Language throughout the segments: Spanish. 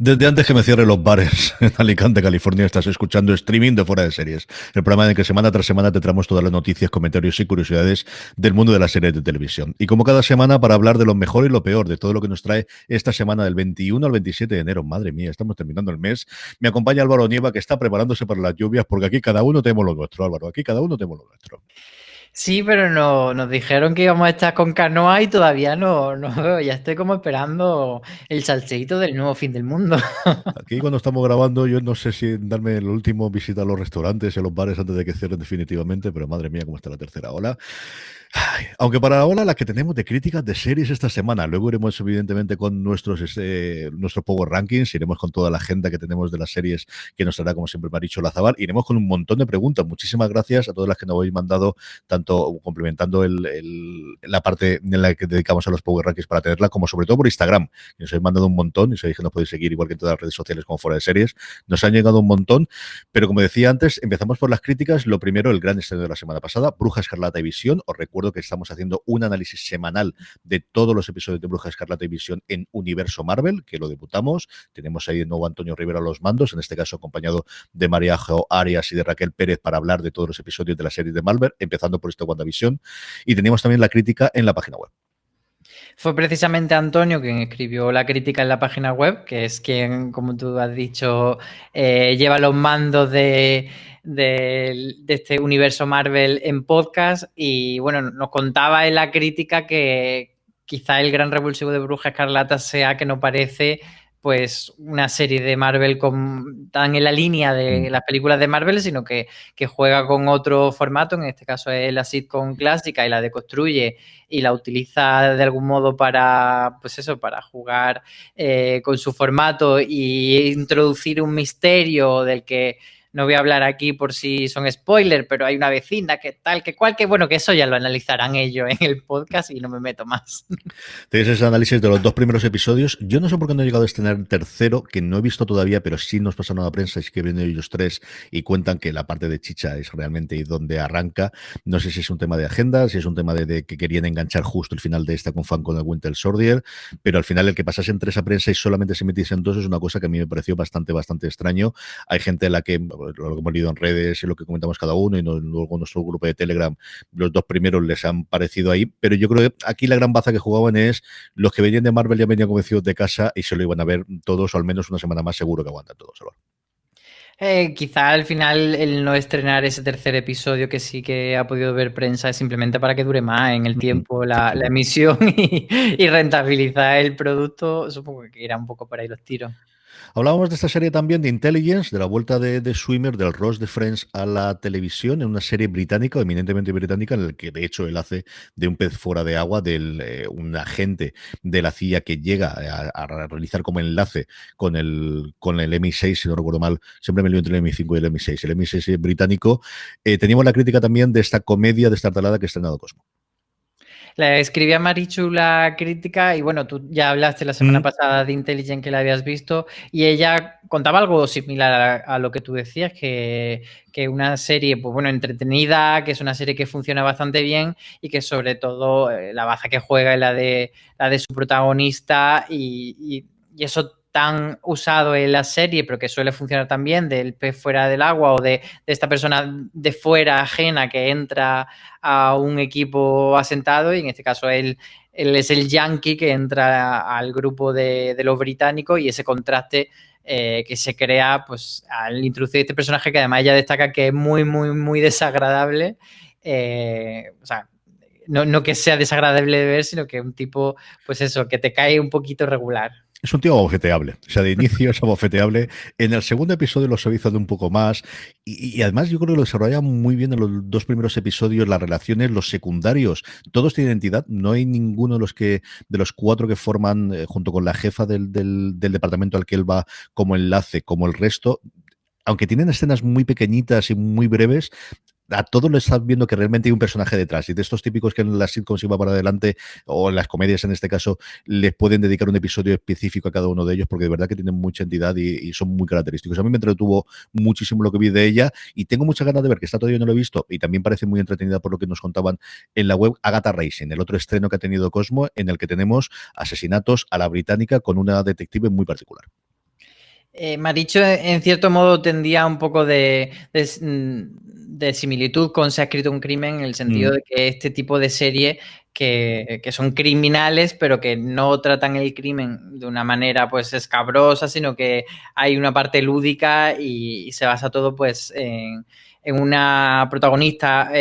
Desde antes que me cierren los bares en Alicante, California, estás escuchando streaming de Fuera de Series, el programa en el que semana tras semana te traemos todas las noticias, comentarios y curiosidades del mundo de las series de televisión. Y como cada semana, para hablar de lo mejor y lo peor, de todo lo que nos trae esta semana del 21 al 27 de enero. Madre mía, estamos terminando el mes. Me acompaña Álvaro Nieva, que está preparándose para las lluvias, porque aquí cada uno tenemos lo nuestro, Álvaro. Aquí cada uno tenemos lo nuestro. Sí, pero no, nos dijeron que íbamos a estar con canoa y todavía no veo. Ya estoy como esperando el salseíto del nuevo fin del mundo. Aquí cuando estamos grabando, yo no sé si darme el último visita a los restaurantes y a los bares antes de que cierren definitivamente, pero madre mía, cómo está la tercera ola. Ay, aunque para ahora la que tenemos de críticas de series esta semana, luego iremos evidentemente con nuestros Power Rankings, iremos con toda la agenda que tenemos de las series que nos hará como siempre Maricho Lazabal, iremos con un montón de preguntas. Muchísimas gracias a todas las que nos habéis mandado, tanto complementando la parte en la que dedicamos a los Power Rankings para tenerla, como sobre todo por Instagram, que nos habéis mandado un montón y sabéis que nos podéis seguir igual que en todas las redes sociales como Fuera de Series. Nos han llegado un montón, pero como decía antes, empezamos por las críticas. Lo primero, el gran estreno de la semana pasada, Bruja Escarlata y Visión. Os recuerdo que estamos haciendo un análisis semanal de todos los episodios de Bruja Escarlata y Visión en Universo Marvel, que lo debutamos. Tenemos ahí de nuevo a Antonio Rivera a los mandos, en este caso acompañado de María Jo Arias y de Raquel Pérez para hablar de todos los episodios de la serie de Marvel, empezando por este WandaVision. Y teníamos también la crítica en la página web. Fue precisamente Antonio quien escribió la crítica en la página web, que es quien, como tú has dicho, lleva los mandos de este universo Marvel en podcast. Y bueno, nos contaba en la crítica que quizá el gran revulsivo de Bruja Escarlata sea que no parece pues una serie de Marvel tan en la línea de las películas de Marvel, sino que juega con otro formato, en este caso es la sitcom clásica y la deconstruye y la utiliza de algún modo para, pues eso, para jugar con su formato y introducir un misterio del que no voy a hablar aquí por si son spoilers, pero hay una vecina que tal, que cual, que bueno, que eso ya lo analizarán ellos en el podcast y no me meto más. Tenéis ese análisis de los dos primeros episodios. Yo no sé por qué no he llegado a estrenar el tercero, que no he visto todavía, pero sí nos pasaron a la prensa, y es que vienen ellos tres y cuentan que la parte de Chicha es realmente y donde arranca. No sé si es un tema de agenda, si es un tema de que querían enganchar justo el final de esta con fan con el Winter Soldier, pero al final el que pasase entre esa prensa y solamente se metiese en dos es una cosa que a mí me pareció bastante extraño. Hay gente en la que, lo que hemos leído en redes y lo que comentamos cada uno, y luego en nuestro grupo de Telegram, los dos primeros les han parecido ahí, pero yo creo que aquí la gran baza que jugaban es los que venían de Marvel ya venían convencidos de casa y se lo iban a ver todos, o al menos una semana más seguro que aguantan todos. Quizá al final el no estrenar ese tercer episodio que sí que ha podido ver prensa es simplemente para que dure más en el tiempo la emisión y rentabilizar el producto. Supongo que irá un poco por ahí los tiros. Hablábamos de esta serie también de Intelligence, de la vuelta de Swimmer, del Ross de Friends a la televisión, en una serie británica, eminentemente británica, en la que de hecho él hace de un pez fuera de agua, de un agente de la CIA que llega a realizar como enlace con el MI6, si no recuerdo mal, siempre me lío entre el MI5 y el MI6. El MI6 es británico. Teníamos la crítica también de esta comedia destartalada que ha estrenado Cosmo. Le escribí a Marichu la crítica y bueno, tú ya hablaste la semana pasada de Intelligent que la habías visto y ella contaba algo similar a lo que tú decías, que una serie, pues bueno, entretenida, que es una serie que funciona bastante bien y que sobre todo la baza que juega es la de su protagonista y eso tan usado en la serie, pero que suele funcionar también, del pez fuera del agua o de esta persona de fuera ajena que entra a un equipo asentado y en este caso él es el yankee que entra al grupo de los británicos y ese contraste que se crea pues al introducir este personaje que además ella destaca que es muy desagradable, o sea, no que sea desagradable de ver, sino que es un tipo, pues eso, que te cae un poquito regular. Es un tío abofeteable, o sea, de inicio es abofeteable. En el segundo episodio lo suaviza de un poco más y además yo creo que lo desarrolla muy bien en los dos primeros episodios, las relaciones, los secundarios, todos tienen identidad, no hay ninguno de los cuatro que forman, junto con la jefa del departamento al que él va como enlace, como el resto, aunque tienen escenas muy pequeñitas y muy breves, a todos les estás viendo que realmente hay un personaje detrás. Y de estos típicos que en las sitcoms iba para adelante, o en las comedias en este caso, les pueden dedicar un episodio específico a cada uno de ellos, porque de verdad que tienen mucha entidad y son muy característicos. A mí me entretuvo muchísimo lo que vi de ella y tengo muchas ganas de ver, que está todavía no lo he visto, y también parece muy entretenida por lo que nos contaban en la web, Agatha Racing, el otro estreno que ha tenido Cosmo, en el que tenemos asesinatos a la británica con una detective muy particular. Maricho, en cierto modo, tendía un poco de similitud con Se ha escrito un crimen, en el sentido de que este tipo de serie que son criminales, pero que no tratan el crimen de una manera pues escabrosa, sino que hay una parte lúdica y se basa todo pues en una protagonista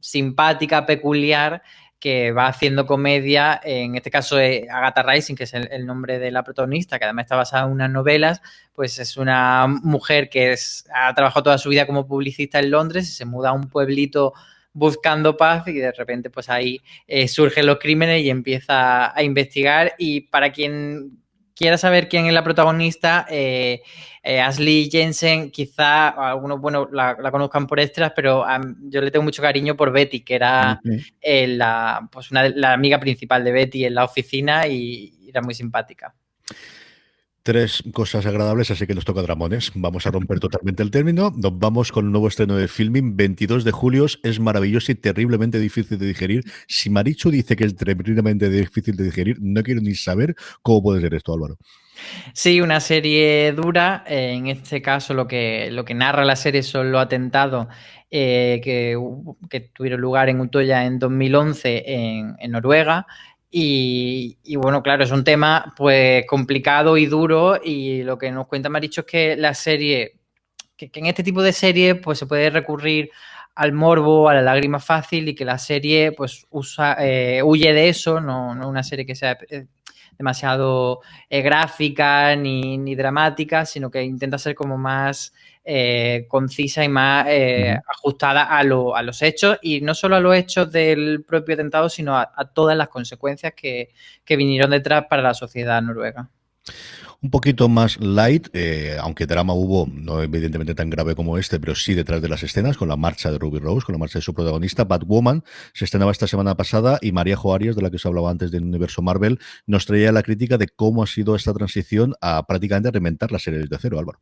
simpática, peculiar, que va haciendo comedia, en este caso Agatha Rising, que es el nombre de la protagonista, que además está basada en unas novelas, pues es una mujer que ha trabajado toda su vida como publicista en Londres y se muda a un pueblito buscando paz y de repente pues ahí surgen los crímenes y empieza a investigar. Y para quien quiera saber quién es la protagonista, Ashley Jensen, quizá algunos, bueno, la conozcan por extras, pero yo le tengo mucho cariño por Betty, que era pues la amiga principal de Betty en la oficina y era muy simpática. Tres cosas agradables, así que nos toca dramones. Vamos a romper totalmente el término. Nos vamos con un nuevo estreno de Filming, 22 de julio. Es maravilloso y terriblemente difícil de digerir. Si Marichu dice que es terriblemente difícil de digerir, no quiero ni saber cómo puede ser esto, Álvaro. Sí, una serie dura. En este caso, lo que narra la serie son los atentados que tuvieron lugar en Utoya en 2011 en Noruega. Y bueno, claro, es un tema pues complicado y duro. Y lo que nos cuenta Maricho es que la serie, que en este tipo de series pues se puede recurrir al morbo, a la lágrima fácil, y que la serie pues huye de eso, no una serie que sea demasiado gráfica ni dramática, sino que intenta ser como más concisa y más ajustada a los hechos, y no solo a los hechos del propio atentado, sino a todas las consecuencias que vinieron detrás para la sociedad noruega. Un poquito más light, aunque drama hubo, no evidentemente tan grave como este, pero sí detrás de las escenas, con la marcha de Ruby Rose, con la marcha de su protagonista. Batwoman se estrenaba esta semana pasada y María Jo Arias, de la que os hablaba antes del universo Marvel, nos traía la crítica de cómo ha sido esta transición a prácticamente reinventar la serie desde cero, Álvaro.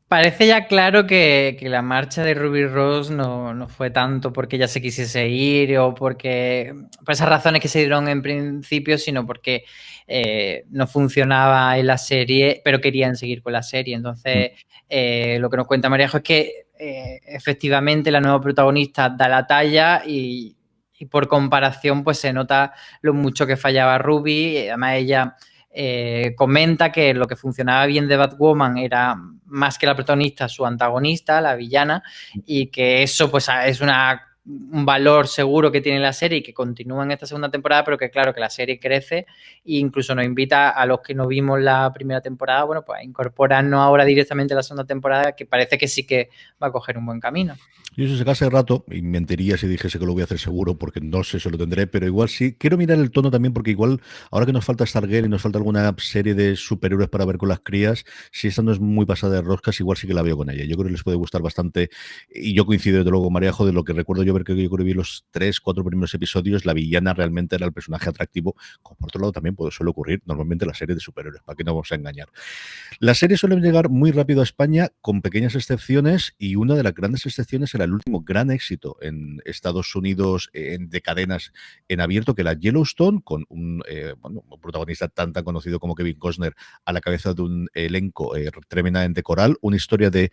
Parece ya claro que la marcha de Ruby Rose no fue tanto porque ella se quisiese ir o porque por esas razones que se dieron en principio, sino porque no funcionaba en la serie, pero querían seguir con la serie. Entonces, lo que nos cuenta Maríajo es que efectivamente la nueva protagonista da la talla y por comparación pues se nota lo mucho que fallaba Ruby. Además ella comenta que lo que funcionaba bien de Batwoman era más que la protagonista, su antagonista, la villana, y que eso pues es un valor seguro que tiene la serie y que continúa en esta segunda temporada, pero que claro que la serie crece e incluso nos invita a los que no vimos la primera temporada, bueno, pues a incorporarnos ahora directamente a la segunda temporada, que parece que sí que va a coger un buen camino. Yo si se case rato, y mentiría si dijese que lo voy a hacer seguro, porque no sé si lo tendré, pero igual sí. Quiero mirar el tono también, porque igual, ahora que nos falta Stargirl y nos falta alguna serie de superhéroes para ver con las crías, si esta no es muy pasada de roscas, igual sí que la veo con ella. Yo creo que les puede gustar bastante, y yo coincido desde luego con Maríajo, de lo que recuerdo yo ver, que yo creo que vi los 3, 4 primeros episodios, la villana realmente era el personaje atractivo, como por otro lado también suele ocurrir normalmente en las series de superhéroes, para que no vamos a engañar. Las series suelen llegar muy rápido a España, con pequeñas excepciones, y una de las grandes excepciones era el último gran éxito en Estados Unidos de cadenas en abierto, que era Yellowstone, con un protagonista tan conocido como Kevin Costner a la cabeza de un elenco tremendamente coral, una historia de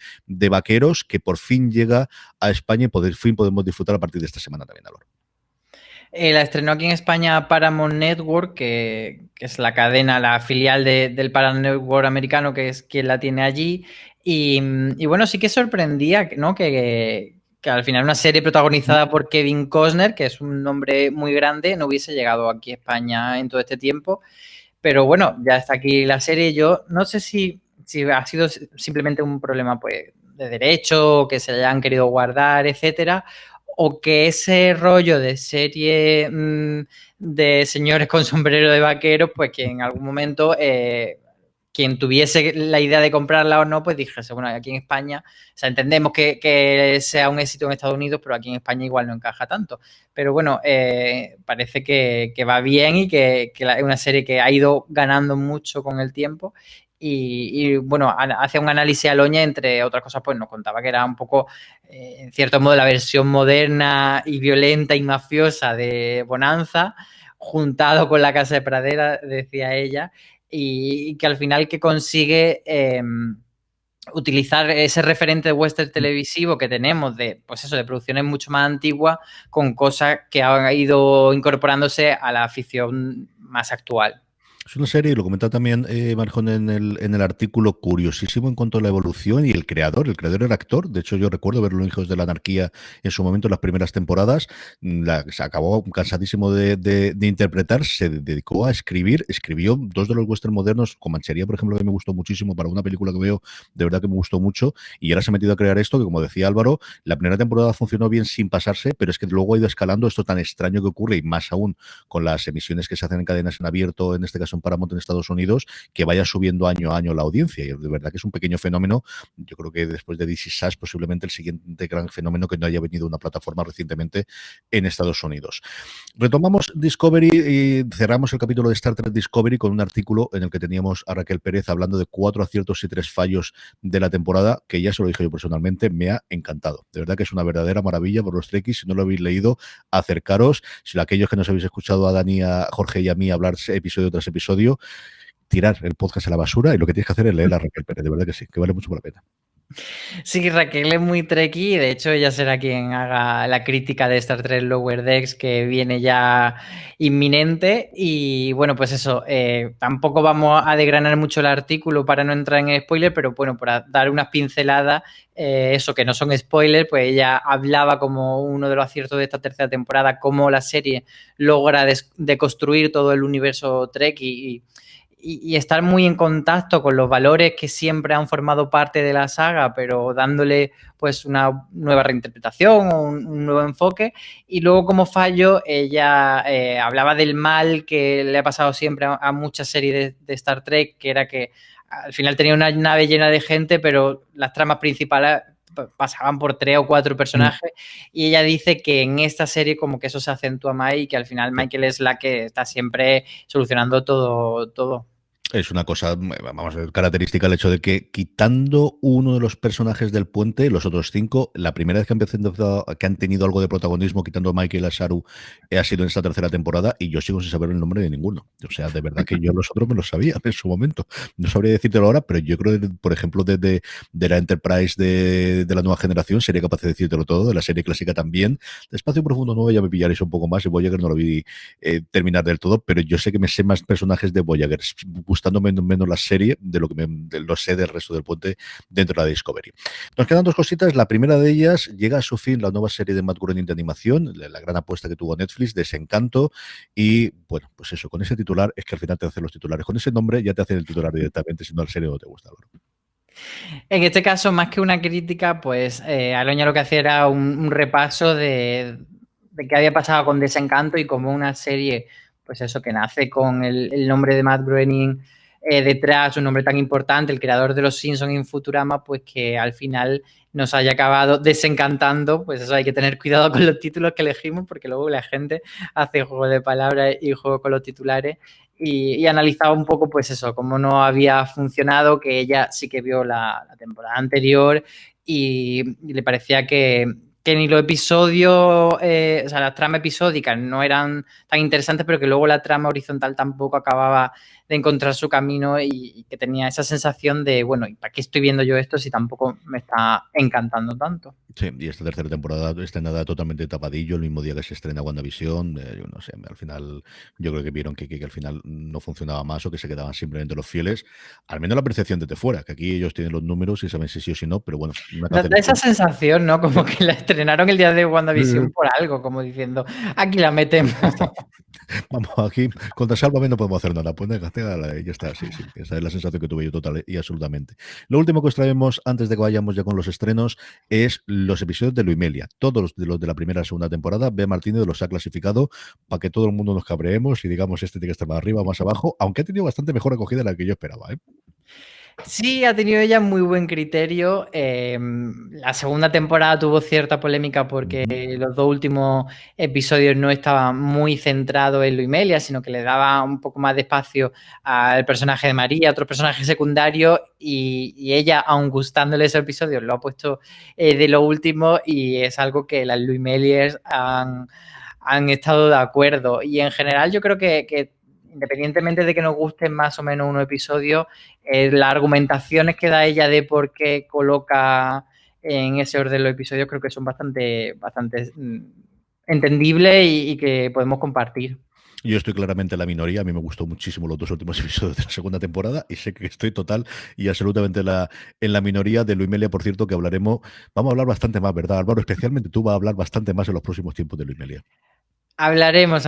vaqueros que por fin llega a España y por fin podemos disfrutar a partir de esta semana también, Álvaro. La estrenó aquí en España Paramount Network, que es la cadena, la filial del Paramount Network americano, que es quien la tiene allí. Y bueno, sí que sorprendía, ¿no? Que al final una serie protagonizada por Kevin Costner, que es un nombre muy grande, no hubiese llegado aquí a España en todo este tiempo. Pero bueno, ya está aquí la serie. Yo no sé si ha sido simplemente un problema pues, de derecho, que se hayan querido guardar, etcétera, o que ese rollo de serie de señores con sombrero de vaqueros, pues que en algún momento quien tuviese la idea de comprarla o no, pues dijese, bueno, aquí en España, o sea, entendemos que sea un éxito en Estados Unidos, pero aquí en España igual no encaja tanto. Pero bueno, parece que va bien y que es una serie que ha ido ganando mucho con el tiempo. Y bueno, hace un análisis a Loña, entre otras cosas, pues nos contaba que era un poco, en cierto modo, la versión moderna y violenta y mafiosa de Bonanza, juntado con La Casa de Pradera, decía ella. y que al final que consigue utilizar ese referente de western televisivo que tenemos de, pues eso, de producciones mucho más antiguas con cosas que han ido incorporándose a la ficción más actual. Es una serie, y lo comentaba también Marjón en el artículo, curiosísimo en cuanto a la evolución y el creador. El creador era actor. De hecho, yo recuerdo verlo en Hijos de la Anarquía en su momento, en las primeras temporadas. Se acabó cansadísimo de interpretar. Se dedicó a escribir. Escribió dos de los western modernos, Comanchería, por ejemplo, que me gustó muchísimo para una película que veo, de verdad que me gustó mucho. Y ahora se ha metido a crear esto, que como decía Álvaro, la primera temporada funcionó bien sin pasarse, pero es que luego ha ido escalando esto tan extraño que ocurre, y más aún con las emisiones que se hacen en cadenas en abierto, en este caso en Paramount en Estados Unidos, que vaya subiendo año a año la audiencia. Y de verdad que es un pequeño fenómeno. Yo creo que después de This Is Us, posiblemente el siguiente gran fenómeno que no haya venido una plataforma recientemente en Estados Unidos. Retomamos Discovery y cerramos el capítulo de Star Trek Discovery con un artículo en el que teníamos a Raquel Pérez hablando de 4 aciertos y 3 fallos de la temporada, que ya se lo dije yo personalmente, me ha encantado. De verdad que es una verdadera maravilla por los Trekkies. Si no lo habéis leído, acercaros. Si aquellos que nos habéis escuchado a Dani, a Jorge y a mí hablar episodio tras episodio, tirar el podcast a la basura y lo que tienes que hacer es leer a Raquel Pérez. De verdad que sí, que vale mucho la pena. Sí, Raquel es muy trekkie y de hecho ella será quien haga la crítica de Star Trek Lower Decks, que viene ya inminente. Y bueno, pues eso, tampoco vamos a desgranar mucho el artículo para no entrar en spoiler, pero bueno, para dar unas pinceladas, eso que no son spoilers, pues ella hablaba como uno de los aciertos de esta tercera temporada, cómo la serie logra deconstruir todo el universo Trek y estar muy en contacto con los valores que siempre han formado parte de la saga, pero dándole pues una nueva reinterpretación o un nuevo enfoque. Y luego como fallo, ella hablaba del mal que le ha pasado siempre a muchas series de Star Trek, que era que al final tenía una nave llena de gente, pero las tramas principales pasaban por 3 o 4 personajes y ella dice que en esta serie como que eso se acentúa más y que al final Michael es la que está siempre solucionando todo. Es una cosa, vamos a ver, característica el hecho de que quitando uno de los personajes del puente, los otros 5, la primera vez que han tenido algo de protagonismo, quitando a Michael y a Saru, ha sido en esta tercera temporada, y yo sigo sin saber el nombre de ninguno. O sea, de verdad que yo los otros me los sabía en su momento. No sabría decírtelo ahora, pero yo creo que, por ejemplo, de la Enterprise de la nueva generación, sería capaz de decírtelo todo, de la serie clásica también. De Espacio Profundo 9 ya me pillaréis un poco más, y Voyager no lo vi terminar del todo, pero yo sé que me sé más personajes de Voyager, gustándome menos la serie de lo que lo sé del resto del puente dentro de la Discovery. Nos quedan 2 cositas. La primera de ellas, llega a su fin la nueva serie de Matt Groening de animación, la gran apuesta que tuvo Netflix, Desencanto, y bueno, pues eso, con ese titular, es que al final te hacen los titulares. Con ese nombre ya te hacen el titular directamente, si no la serie no te gusta, Álvaro. En este caso, más que una crítica, pues Aloña lo que hacía era un repaso de qué había pasado con Desencanto y como una serie, pues eso, que nace con el nombre de Matt Groening detrás, un nombre tan importante, el creador de Los Simpsons en Futurama, pues que al final nos haya acabado desencantando. Pues eso, hay que tener cuidado con los títulos que elegimos, porque luego la gente hace juego de palabras y juego con los titulares. Y analizaba un poco, pues eso, cómo no había funcionado, que ella sí que vio la temporada anterior y le parecía que ni los episodios, o sea, las tramas episódicas no eran tan interesantes, pero que luego la trama horizontal tampoco acababa de encontrar su camino y que tenía esa sensación de, bueno, ¿y para qué estoy viendo yo esto si tampoco me está encantando tanto? Sí, y esta tercera temporada estrenada totalmente tapadillo, el mismo día que se estrena WandaVision. Yo no sé, al final yo creo que vieron que al final no funcionaba más o que se quedaban simplemente los fieles, al menos la percepción desde fuera, que aquí ellos tienen los números y saben si sí o si no, pero bueno, una Da esa sensación, ¿no? Como que la estrenaron el día de WandaVision por algo, como diciendo, aquí la metemos. Vamos, aquí contra Sálvame no podemos hacer nada. Pues venga, ya está, sí, sí. Esa es la sensación que tuve yo total y absolutamente. Lo último que os traemos antes de que vayamos ya con los estrenos es los episodios de Luimelia. Todos los de la primera y segunda temporada, Bea Martínez los ha clasificado para que todo el mundo nos cabreemos y digamos este tiene que estar más arriba o más abajo, aunque ha tenido bastante mejor acogida de la que yo esperaba, ¿eh? Sí, ha tenido ella muy buen criterio. La segunda temporada tuvo cierta polémica porque los 2 últimos episodios no estaban muy centrados en Luimelia, sino que le daba un poco más de espacio al personaje de María, a otros personajes secundarios, y ella, aun gustándole esos episodios, lo ha puesto de lo último y es algo que las Luimeliers han estado de acuerdo. Y en general yo creo que independientemente de que nos gusten más o menos unos episodios, las argumentaciones que da ella de por qué coloca en ese orden los episodios creo que son bastante entendibles y que podemos compartir. Yo estoy claramente en la minoría. A mí me gustó muchísimo los 2 últimos episodios de la segunda temporada y sé que estoy total y absolutamente en la minoría de Luimelia, por cierto, que hablaremos. Vamos a hablar bastante más, ¿verdad, Álvaro? Especialmente tú vas a hablar bastante más en los próximos tiempos de Luimelia. Hablaremos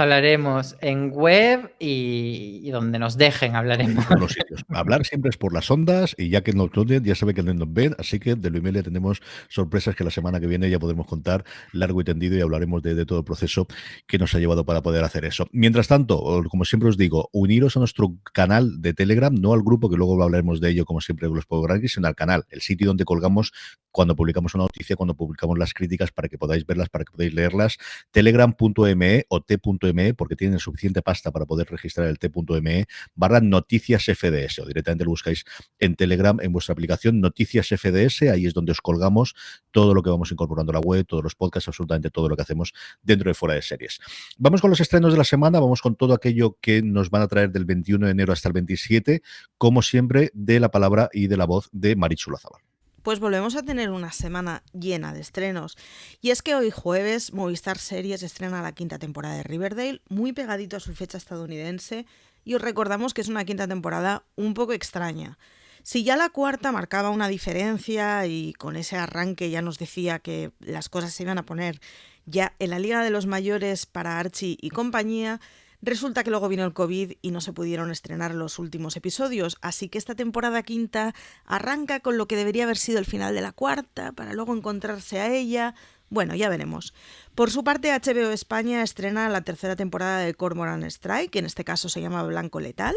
en web y donde nos dejen hablaremos. Todos los sitios. Hablar siempre es por las ondas y ya que nos oyen, ya sabe que no nos ven, así que de Luimelia tenemos sorpresas que la semana que viene ya podremos contar largo y tendido y hablaremos de todo el proceso que nos ha llevado para poder hacer eso. Mientras tanto, como siempre os digo, uniros a nuestro canal de Telegram, no al grupo, que luego hablaremos de ello como siempre con los Power Rankings, sino al canal, el sitio donde colgamos cuando publicamos una noticia, cuando publicamos las críticas para que podáis verlas, para que podáis leerlas, telegram.me o t.me, porque tienen suficiente pasta para poder registrar el t.me /noticias FDS, o directamente lo buscáis en Telegram, en vuestra aplicación Noticias FDS, ahí es donde os colgamos todo lo que vamos incorporando a la web, todos los podcasts, absolutamente todo lo que hacemos dentro de Fuera de Series. Vamos con los estrenos de la semana, vamos con todo aquello que nos van a traer del 21 de enero hasta el 27, como siempre, de la palabra y de la voz de Marichu Lazabal. Pues volvemos a tener una semana llena de estrenos. Y es que hoy jueves Movistar Series estrena la 5ª temporada de Riverdale, muy pegadito a su fecha estadounidense, y os recordamos que es una 5ª temporada un poco extraña. Si ya la 4ª marcaba una diferencia y con ese arranque ya nos decía que las cosas se iban a poner ya en la Liga de los Mayores para Archie y compañía, resulta que luego vino el COVID y no se pudieron estrenar los últimos episodios, así que esta temporada 5ª arranca con lo que debería haber sido el final de la 4ª, para luego encontrarse a ella. Bueno, ya veremos. Por su parte, HBO España estrena la 3ª temporada de Cormoran Strike, que en este caso se llama Blanco Letal.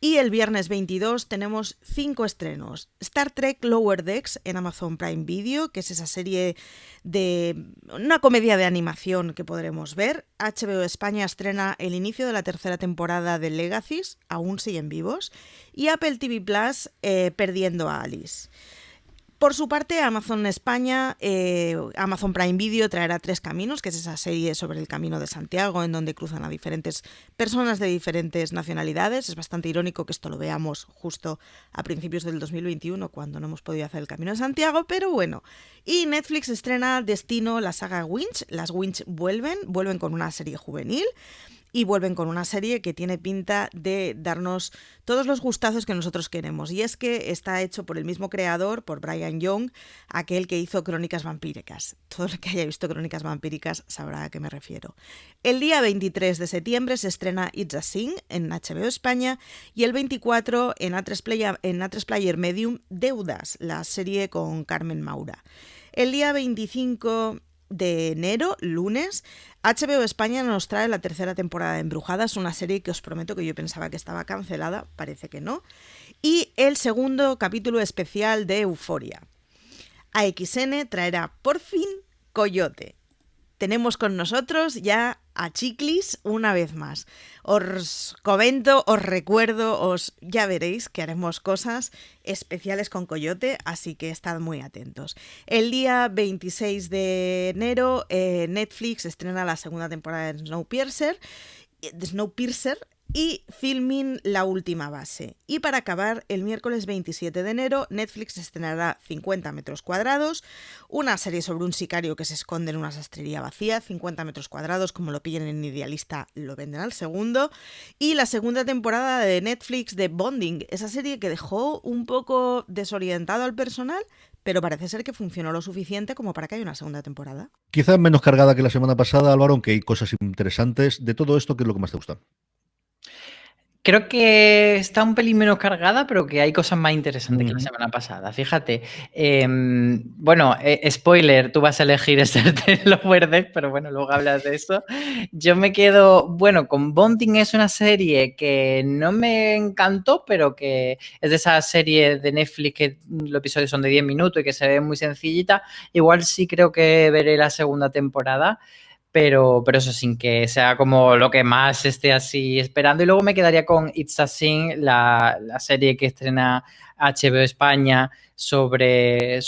Y el viernes 22 tenemos 5 estrenos. Star Trek Lower Decks en Amazon Prime Video, que es esa serie de una comedia de animación que podremos ver. HBO España estrena el inicio de la 3ª temporada de Legacies, aún siguen vivos. Y Apple TV Plus, Perdiendo a Alice. Por su parte, Amazon España, Amazon Prime Video traerá Tres Caminos, que es esa serie sobre el Camino de Santiago, en donde cruzan a diferentes personas de diferentes nacionalidades. Es bastante irónico que esto lo veamos justo a principios del 2021, cuando no hemos podido hacer el Camino de Santiago, pero bueno. Y Netflix estrena Destino, la saga Winch. Las Winch vuelven con una serie juvenil. Y vuelven con una serie que tiene pinta de darnos todos los gustazos que nosotros queremos. Y es que está hecho por el mismo creador, por Brian Young, aquel que hizo Crónicas Vampíricas. Todo el que haya visto Crónicas Vampíricas sabrá a qué me refiero. El día 23 de septiembre se estrena It's a Sin en HBO España y el 24 en A3 Player Medium Deudas, la serie con Carmen Maura. El día 25 de enero, lunes, HBO España nos trae la 3ª temporada de Embrujadas, una serie que os prometo que yo pensaba que estaba cancelada, parece que no, y el 2º capítulo especial de Euforia. AXN traerá por fin Coyote. Tenemos con nosotros ya a Chiclis una vez más. Os comento, os recuerdo, ya veréis que haremos cosas especiales con Coyote, así que estad muy atentos. El día 26 de enero Netflix estrena la 2ª temporada de Snowpiercer y Filming La Última Base. Y para acabar, el miércoles 27 de enero, Netflix estrenará 50 metros cuadrados, una serie sobre un sicario que se esconde en una sastrería vacía. 50 metros cuadrados, como lo pillen en Idealista, lo venden al segundo. Y la 2ª temporada de Netflix de Bonding, esa serie que dejó un poco desorientado al personal, pero parece ser que funcionó lo suficiente como para que haya una 2ª temporada. Quizás menos cargada que la semana pasada, Álvaro, aunque hay cosas interesantes. De todo esto, ¿qué es lo que más te gusta? Creo que está un pelín menos cargada, pero que hay cosas más interesantes que la semana pasada. Fíjate. Bueno, spoiler, tú vas a elegir los verdes, pero bueno, luego hablas de eso. Yo me quedo, bueno, con Bonding es una serie que no me encantó, pero que es de esas series de Netflix que los episodios son de 10 minutos y que se ve muy sencillita. Igual sí creo que veré la 2ª temporada. Pero eso sin que sea como lo que más esté así esperando. Y luego me quedaría con It's a Sin, la serie que estrena HBO España sobre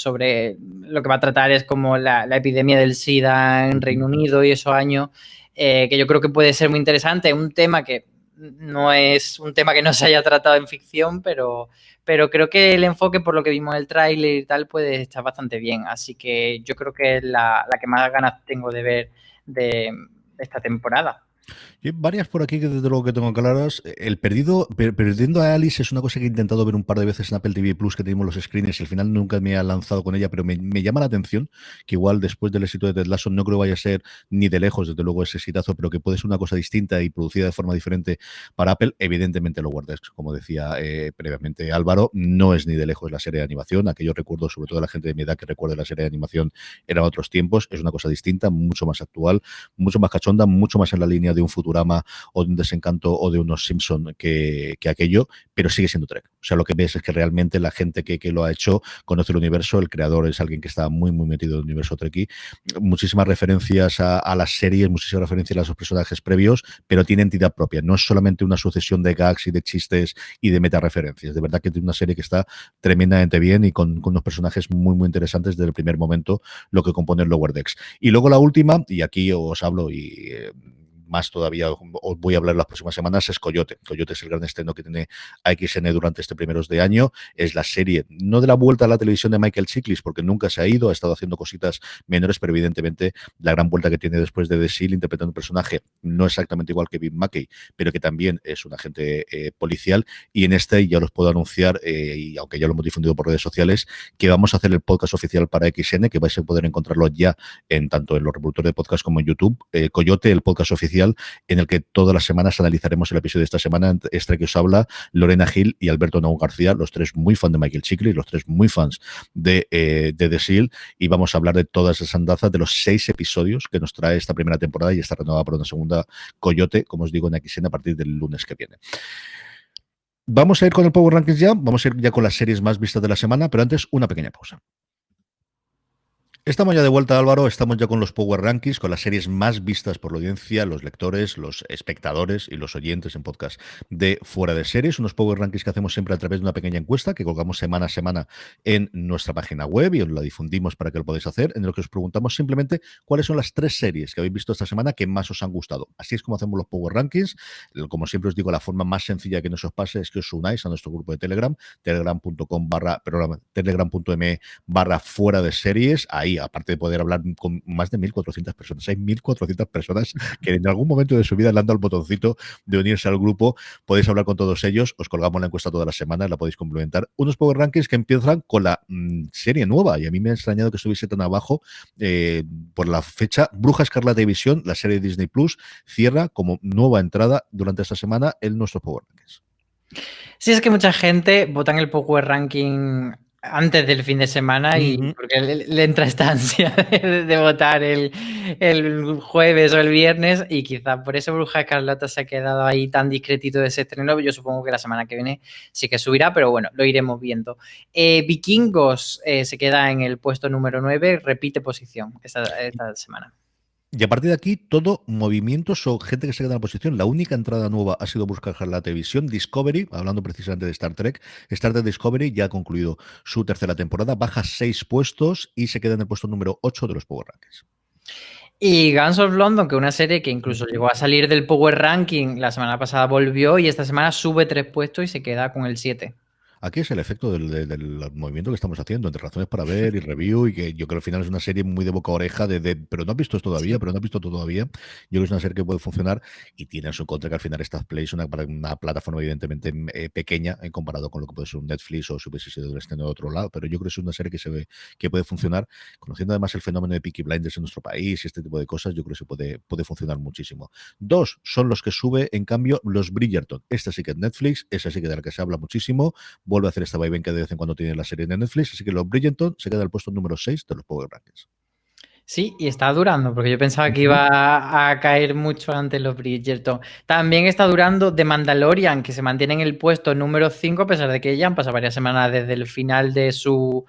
lo que va a tratar es como la epidemia del SIDA en Reino Unido y esos años, que yo creo que puede ser muy interesante. Un tema que no es un tema que no se haya tratado en ficción, pero creo que el enfoque, por lo que vimos en el tráiler y tal, puede estar bastante bien. Así que yo creo que es la que más ganas tengo de ver de esta temporada. Y hay varias por aquí que desde luego que tengo claras. El perdiendo a Alice es una cosa que he intentado ver un par de veces en Apple TV Plus, que tenemos los screeners y al final nunca me ha lanzado con ella, pero me llama la atención que igual después del éxito de Ted Lasso no creo vaya a ser ni de lejos, desde luego, ese exitazo, pero que puede ser una cosa distinta y producida de forma diferente para Apple. Evidentemente, Lower Decks, como decía previamente Álvaro, no es ni de lejos la serie de animación. Aquellos recuerdos, sobre todo la gente de mi edad que recuerda la serie de animación, eran otros tiempos. Es una cosa distinta, mucho más actual, mucho más cachonda, mucho más en la línea de un Futurama o de un Desencanto o de unos Simpson que aquello, pero sigue siendo Trek. O sea, lo que ves es que realmente la gente que lo ha hecho conoce el universo, el creador es alguien que está muy, muy metido en el universo Trekkie. Muchísimas referencias a las series, muchísimas referencias a los personajes previos, pero tiene entidad propia. No es solamente una sucesión de gags y de chistes y de metareferencias. De verdad que tiene una serie que está tremendamente bien y con unos personajes muy, muy interesantes desde el primer momento, lo que compone el Lower Decks. Y luego la última, y aquí os hablo y más todavía os voy a hablar las próximas semanas, es Coyote. Coyote es el gran estreno que tiene AXN durante este primeros de año. Es la serie, no de la vuelta a la televisión de Michael Chiklis, porque nunca se ha ido, ha estado haciendo cositas menores, pero evidentemente la gran vuelta que tiene después de The Seal, interpretando un personaje no exactamente igual que Bill Mackey, pero que también es un agente policial. Y en este ya los puedo anunciar, y aunque ya lo hemos difundido por redes sociales, que vamos a hacer el podcast oficial para XN, que vais a poder encontrarlo ya tanto en los reproductores de podcast como en YouTube. Coyote, el podcast oficial, en el que todas las semanas analizaremos el episodio de esta semana. Este que os habla, Lorena Gil y Alberto Naú García, los tres muy fan de Michael Chiklis, los tres muy fans de The Seal, y vamos a hablar de todas esas andazas, de los 6 episodios que nos trae esta primera temporada y está renovada por una segunda Coyote, como os digo, en XN a partir del lunes que viene. Vamos a ir con el Power Rankings ya, vamos a ir ya con las series más vistas de la semana, pero antes una pequeña pausa. Estamos ya de vuelta, Álvaro, estamos ya con los Power Rankings, con las series más vistas por la audiencia, los lectores, los espectadores y los oyentes en podcast de Fuera de Series, unos Power Rankings que hacemos siempre a través de una pequeña encuesta que colgamos semana a semana en nuestra página web y os la difundimos para que lo podáis hacer, en lo que os preguntamos simplemente cuáles son las 3 series que habéis visto esta semana que más os han gustado. Así es como hacemos los Power Rankings. Como siempre os digo, la forma más sencilla que no se os pase es que os unáis a nuestro grupo de Telegram, telegram.me/fuera de series. Ahí, aparte de poder hablar con más de 1.400 personas, hay 1.400 personas que en algún momento de su vida le han dado el botoncito de unirse al grupo. Podéis hablar con todos ellos, os colgamos la encuesta todas las semanas, la podéis complementar. Unos Power Rankings que empiezan con la serie nueva, y a mí me ha extrañado que estuviese tan abajo por la fecha. Bruja Escarlata y Visión, la serie de Disney Plus, cierra como nueva entrada durante esta semana en nuestros Power Rankings. Sí, es que mucha gente vota en el Power Ranking antes del fin de semana y porque le entra esta ansia de votar el jueves o el viernes, y quizá por eso Bruja Escarlata se ha quedado ahí tan discretito de ese estreno. Yo supongo que la semana que viene sí que subirá, pero bueno, lo iremos viendo. Vikingos se queda en el puesto número 9, repite posición esta semana. Y a partir de aquí, todo movimientos o gente que se queda en la posición. La única entrada nueva ha sido buscar la televisión. Discovery, hablando precisamente de Star Trek Discovery ya ha concluido su tercera temporada, baja 6 puestos y se queda en el puesto número 8 de los Power Rankings. Y Guns of London, que es una serie que incluso llegó a salir del Power Ranking, la semana pasada volvió y esta semana sube 3 puestos y se queda con el 7. Aquí es el efecto del movimiento que estamos haciendo entre razones para ver y review, y que yo creo que al final es una serie muy de boca a oreja pero no has visto esto todavía, pero no has visto todo todavía. Yo creo que es una serie que puede funcionar y tiene en su contra que al final Star Play es una plataforma evidentemente pequeña en comparado con lo que puede ser un Netflix o si hubiese sido del estreno de otro lado, pero yo creo que es una serie que se ve que puede funcionar, conociendo además el fenómeno de Peaky Blinders en nuestro país y este tipo de cosas. Yo creo que se puede funcionar muchísimo. 2 son los que sube, en cambio, los Bridgerton. Esta sí que es Netflix, esa sí que de la que se habla muchísimo. Vuelve a hacer esta vaivén que de vez en cuando tiene la serie de Netflix, así que los Bridgerton se queda en el puesto número 6 de los Power Rankings. Sí, y está durando, porque yo pensaba que iba a caer mucho antes los Bridgerton. También está durando The Mandalorian, que se mantiene en el puesto número 5, a pesar de que ya han pasado varias semanas desde el final de su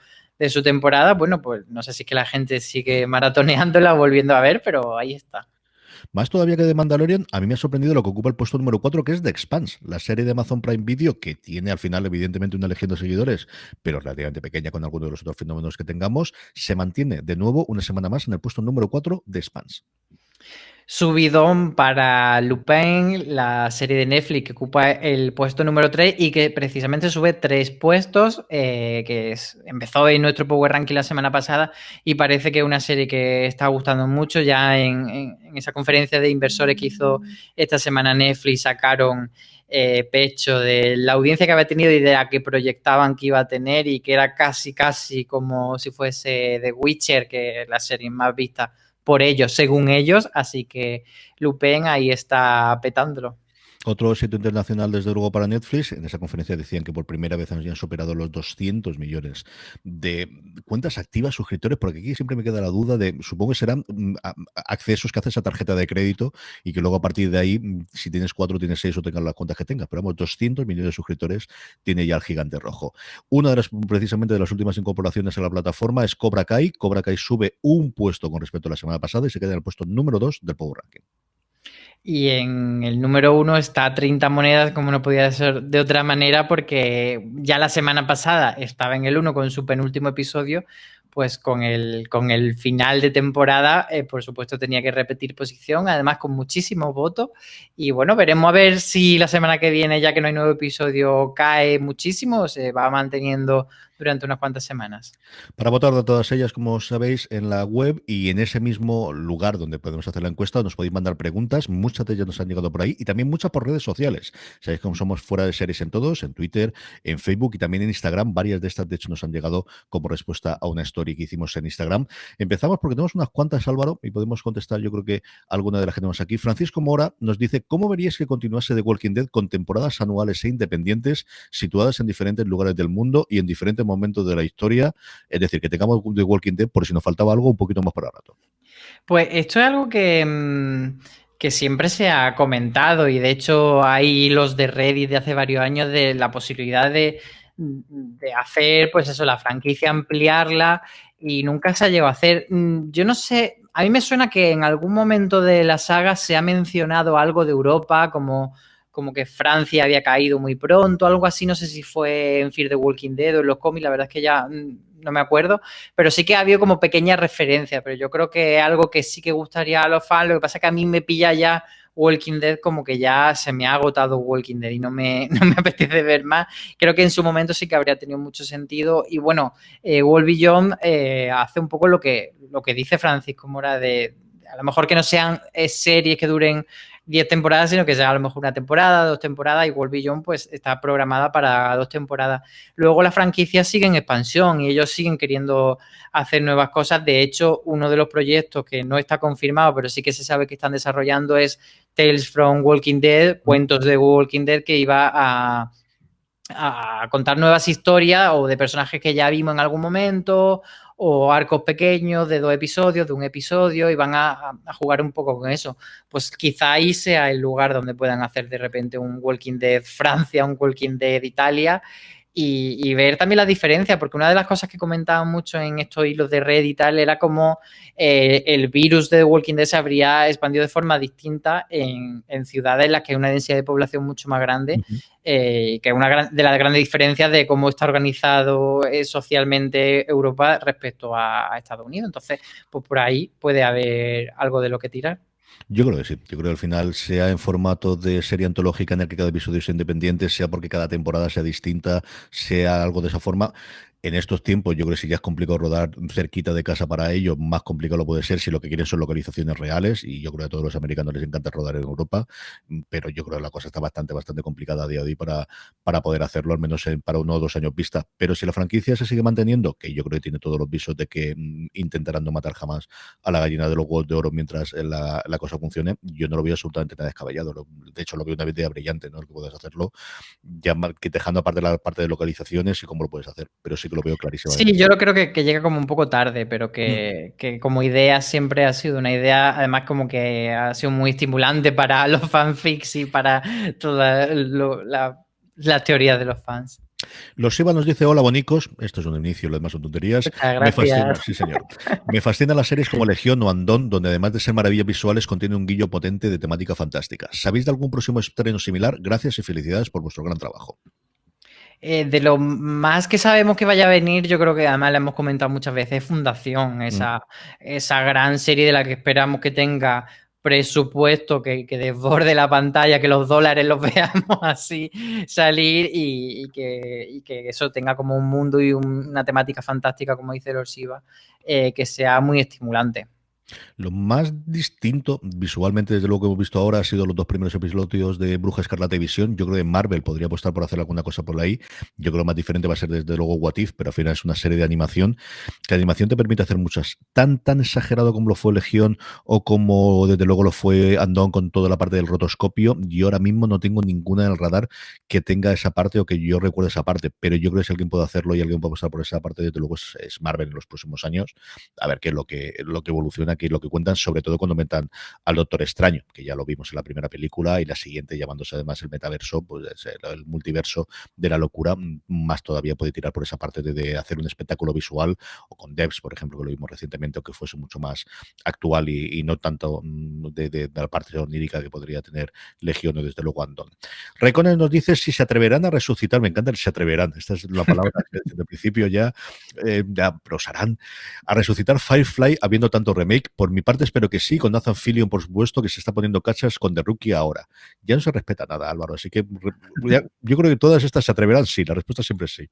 temporada. Bueno, pues no sé si es que la gente sigue maratoneándola, volviendo a ver, pero ahí está. Más todavía que de Mandalorian, a mí me ha sorprendido lo que ocupa el puesto número 4, que es The Expanse, la serie de Amazon Prime Video, que tiene al final evidentemente una legión de seguidores, pero relativamente pequeña con algunos de los otros fenómenos que tengamos. Se mantiene de nuevo una semana más en el puesto número 4 de Expanse. subidón para Lupin, la serie de Netflix que ocupa el puesto número 3 y que precisamente sube 3 puestos, empezó en nuestro Power Ranking la semana pasada y parece que es una serie que está gustando mucho. Ya en esa conferencia de inversores que hizo esta semana Netflix sacaron pecho de la audiencia que había tenido y de la que proyectaban que iba a tener, y que era casi como si fuese The Witcher, que es la serie más vista por ellos, según ellos, así que Lupin ahí está petándolo. Otro éxito internacional, desde luego, para Netflix. En esa conferencia decían que por primera vez habían superado los 200 millones de cuentas activas, suscriptores, porque aquí siempre me queda la duda de, supongo que serán accesos que haces a tarjeta de crédito y que luego a partir de ahí, si tienes 4, tienes 6 o tengas las cuentas que tengas. Pero vamos, 200 millones de suscriptores tiene ya el gigante rojo. Una de las, precisamente, de las últimas incorporaciones a la plataforma es Cobra Kai. Cobra Kai sube un puesto con respecto a la semana pasada y se queda en el puesto número 2 del Power Ranking. Y en el número 1 está 30 monedas, como no podía ser de otra manera, porque ya la semana pasada estaba en el 1 con su penúltimo episodio, pues con el final de temporada, por supuesto tenía que repetir posición, además con muchísimos votos. Y bueno, veremos a ver si la semana que viene, ya que no hay nuevo episodio, cae muchísimo o se va manteniendo durante unas cuantas semanas. Para votar de todas ellas, como sabéis, en la web y en ese mismo lugar donde podemos hacer la encuesta, nos podéis mandar preguntas. Muchas de ellas nos han llegado por ahí y también muchas por redes sociales. Sabéis cómo somos Fuera de Series en todos, en Twitter, en Facebook y también en Instagram. Varias de estas, de hecho, nos han llegado como respuesta a una story que hicimos en Instagram. Empezamos porque tenemos unas cuantas, Álvaro, y podemos contestar, yo creo que alguna de las que tenemos aquí. Francisco Mora nos dice: ¿cómo veríais que continuase The Walking Dead con temporadas anuales e independientes situadas en diferentes lugares del mundo y en diferentes momentos de la historia? Es decir, que tengamos The Walking Dead, por si nos faltaba algo, un poquito más para rato. Pues esto es algo que siempre se ha comentado, y de hecho hay hilos de Reddit de hace varios años de la posibilidad de hacer, pues eso, la franquicia, ampliarla, y nunca se ha llegado a hacer. Yo no sé, a mí me suena que en algún momento de la saga se ha mencionado algo de Europa, como que Francia había caído muy pronto, algo así. No sé si fue en Fear the Walking Dead o en los cómics, la verdad es que ya no me acuerdo, pero sí que ha habido como pequeñas referencias, pero yo creo que es algo que sí que gustaría a los fans. Lo que pasa es que a mí me pilla ya Walking Dead, como que ya se me ha agotado Walking Dead y no me apetece ver más. Creo que en su momento sí que habría tenido mucho sentido. Y bueno, World Beyond hace un poco lo que dice Francisco Mora, de a lo mejor que no sean series que duren 10 temporadas, sino que sea a lo mejor una temporada, 2 temporadas, y World Beyond pues está programada para 2 temporadas. Luego la franquicia sigue en expansión y ellos siguen queriendo hacer nuevas cosas. De hecho, uno de los proyectos que no está confirmado, pero sí que se sabe que están desarrollando, es Tales from Walking Dead, cuentos de Walking Dead, que iba a contar nuevas historias o de personajes que ya vimos en algún momento, o arcos pequeños de 2 episodios, de 1 episodio, y van a jugar un poco con eso. Pues quizá ahí sea el lugar donde puedan hacer de repente un Walking Dead Francia, un Walking Dead Italia, y ver también la diferencia, porque una de las cosas que comentaban mucho en estos hilos de Reddit y tal era como el virus de The Walking Dead se habría expandido de forma distinta en ciudades en las que hay una densidad de población mucho más grande, que es una de las grandes diferencias de cómo está organizado socialmente Europa respecto a Estados Unidos. Entonces, pues por ahí puede haber algo de lo que tirar. Yo creo que sí. Yo creo que al final, sea en formato de serie antológica en el que cada episodio sea independiente, sea porque cada temporada sea distinta, sea algo de esa forma. En estos tiempos, yo creo que si ya es complicado rodar cerquita de casa para ello, más complicado lo puede ser si lo que quieren son localizaciones reales. Y yo creo que a todos los americanos les encanta rodar en Europa, pero yo creo que la cosa está bastante complicada a día de hoy para poder hacerlo, al menos para 1 o 2 años vista. Pero si la franquicia se sigue manteniendo, que yo creo que tiene todos los visos de que intentarán no matar jamás a la gallina de los huevos de oro mientras la cosa funcione, yo no lo veo absolutamente nada descabellado. De hecho, lo veo una idea brillante, ¿no? El que puedas hacerlo, ya que dejando aparte la parte de localizaciones y cómo lo puedes hacer. Pero sí que lo veo clarísimo. Sí, yo lo creo que llega como un poco tarde, pero que como idea siempre ha sido una idea, además como que ha sido muy estimulante para los fanfics y para todas las teorías de los fans. Los Shiva nos dice: hola bonicos, esto es un inicio, lo demás son tonterías. Me fascina, sí señor. Me fascinan las series como Legión o Andón, donde además de ser maravillas visuales, contiene un guillo potente de temática fantástica. ¿Sabéis de algún próximo estreno similar? Gracias y felicidades por vuestro gran trabajo. De lo más que sabemos que vaya a venir, yo creo que además le hemos comentado muchas veces, Fundación, esa gran serie de la que esperamos que tenga presupuesto que desborde la pantalla, que los dólares los veamos así salir y que eso tenga como un mundo y una temática fantástica, como dice Lorsiva, que sea muy estimulante. Lo más distinto visualmente, desde luego, que hemos visto ahora, ha sido los dos primeros episodios de Bruja Escarlata y Visión. Yo creo que Marvel podría apostar por hacer alguna cosa por ahí. Yo creo que lo más diferente va a ser, desde luego, What If, pero al final es una serie de animación. Que la animación te permite hacer muchas. Tan exagerado como lo fue Legión o como, desde luego, lo fue Andón con toda la parte del rotoscopio. Yo ahora mismo no tengo ninguna en el radar que tenga esa parte o que yo recuerde esa parte, pero yo creo que si alguien puede hacerlo y alguien puede apostar por esa parte, desde luego es Marvel en los próximos años. A ver qué es lo que evoluciona, qué es lo que cuentan, sobre todo cuando metan al Doctor Extraño, que ya lo vimos en la primera película, y la siguiente, llamándose además el metaverso, pues es el multiverso de la locura, más todavía puede tirar por esa parte de hacer un espectáculo visual, o con Devs, por ejemplo, que lo vimos recientemente, o que fuese mucho más actual y no tanto de la parte onírica que podría tener Legión o desde luego Andón. Reconen nos dice si se atreverán a resucitar, me encanta el se atreverán, esta es la palabra que desde el principio ya prosarán, a resucitar Firefly habiendo tanto remake. Por mi parte espero que sí, con Nathan Fillion por supuesto, que se está poniendo cachas con The Rookie ahora. Ya no se respeta nada, Álvaro, así que yo creo que todas estas se atreverán, sí, la respuesta siempre es sí.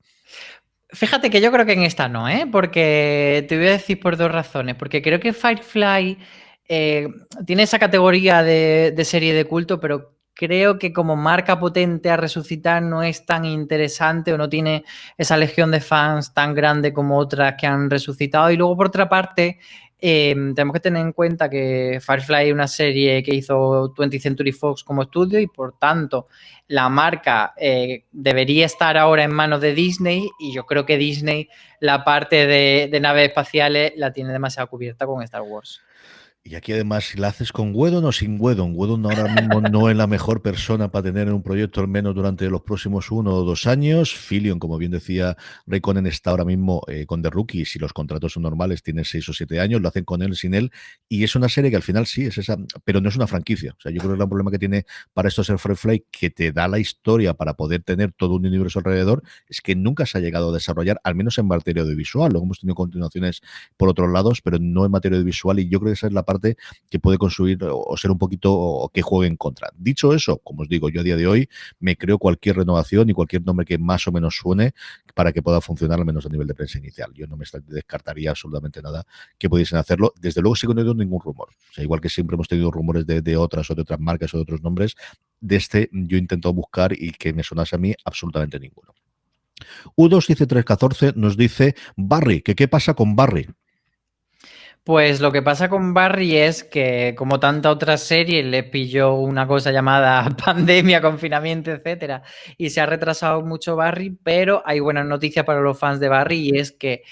Fíjate que yo creo que en esta no, porque te voy a decir por dos razones. Porque creo que Firefly tiene esa categoría de serie de culto, pero creo que como marca potente a resucitar no es tan interesante o no tiene esa legión de fans tan grande como otras que han resucitado. Y luego, por otra parte, tenemos que tener en cuenta que Firefly es una serie que hizo 20th Century Fox como estudio y, por tanto, la marca debería estar ahora en manos de Disney, y yo creo que Disney la parte de naves espaciales la tiene demasiado cubierta con Star Wars. Y aquí además, si la haces con Whedon o sin Whedon, Whedon ahora mismo no es la mejor persona para tener en un proyecto al menos durante los próximos 1 o 2 años. Fillion, como bien decía Raikkonen, está ahora mismo con The Rookie. Si los contratos son normales, tiene 6 o 7 años, lo hacen con él, sin él. Y es una serie que al final sí es esa, pero no es una franquicia. O sea, yo creo que el problema que tiene para esto ser Firefly, que te da la historia para poder tener todo un universo alrededor, es que nunca se ha llegado a desarrollar, al menos en materia audiovisual. Luego hemos tenido continuaciones por otros lados, pero no en materia audiovisual. Y yo creo que esa es la parte que puede construir o ser un poquito o que juegue en contra. Dicho eso, como os digo, yo a día de hoy me creo cualquier renovación y cualquier nombre que más o menos suene para que pueda funcionar al menos a nivel de prensa inicial. Yo no me descartaría absolutamente nada que pudiesen hacerlo. Desde luego sí que no he tenido ningún rumor. O sea, igual que siempre hemos tenido rumores de otras o de otras marcas o de otros nombres, de este yo intento buscar y que me sonase a mí absolutamente ninguno. U2 dice 314 nos dice Barry, que qué pasa con Barry. Pues lo que pasa con Barry es que, como tanta otra serie, le pilló una cosa llamada pandemia, confinamiento, etcétera, y se ha retrasado mucho Barry, pero hay buenas noticias para los fans de Barry, y es que